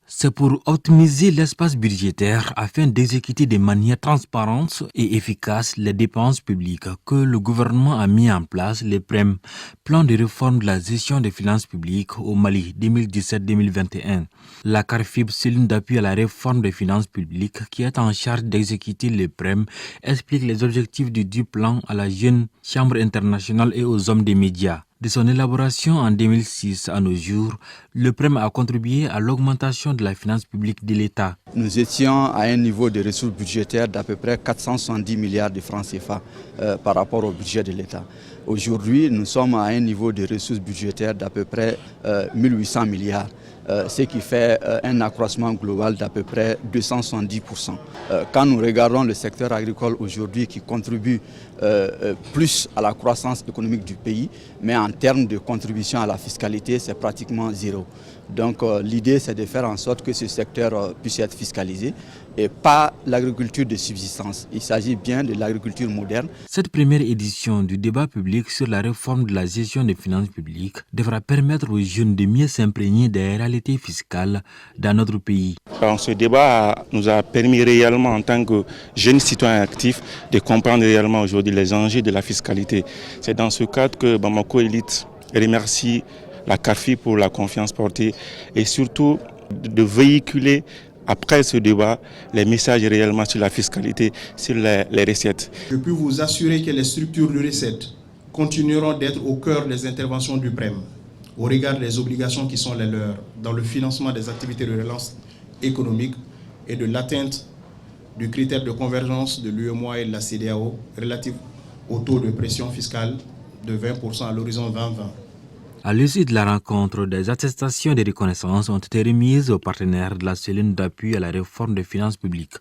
C'est pour optimiser l'espace budgétaire afin d'exécuter de manière transparente et efficace les dépenses publiques que le gouvernement a mis en place le PREM, plan de réforme de la gestion des finances publiques au Mali 2017-2021. La CARFIB, cellule d'appui à la réforme des finances publiques qui est en charge d'exécuter le PREM, explique les objectifs du plan à la jeune Chambre internationale et aux hommes des médias. De son élaboration en 2006 à nos jours, le PREM a contribué à l'augmentation de la finance publique de l'État. Nous étions à un niveau de ressources budgétaires d'à peu près 470 milliards de francs CFA par rapport au budget de l'État. Aujourd'hui, nous sommes à un niveau de ressources budgétaires d'à peu près 1800 milliards. Ce qui fait un accroissement global d'à peu près 270%. Quand nous regardons le secteur agricole aujourd'hui qui contribue plus à la croissance économique du pays, mais en termes de contribution à la fiscalité, c'est pratiquement zéro. Donc l'idée, c'est de faire en sorte que ce secteur puisse être fiscalisé et pas l'agriculture de subsistance. Il s'agit bien de l'agriculture moderne. Cette première édition du débat public sur la réforme de la gestion des finances publiques devra permettre aux jeunes de mieux s'imprégner des réalités fiscales dans notre pays. Ce débat nous a permis réellement, en tant que jeunes citoyens actifs, de comprendre réellement aujourd'hui les enjeux de la fiscalité. C'est dans ce cadre que Bamako Elite remercie la CARFIB pour la confiance portée et surtout de véhiculer après ce débat les messages réellement sur la fiscalité, sur les recettes. Je peux vous assurer que les structures de recettes continueront d'être au cœur des interventions du PREM au regard des obligations qui sont les leurs dans le financement des activités de relance économique et de l'atteinte du critère de convergence de l'UEMOA et de la CEDEAO relatif au taux de pression fiscale de 20% à l'horizon 2020. À l'issue de la rencontre, des attestations de reconnaissance ont été remises aux partenaires de la cellule d'appui à la réforme des finances publiques.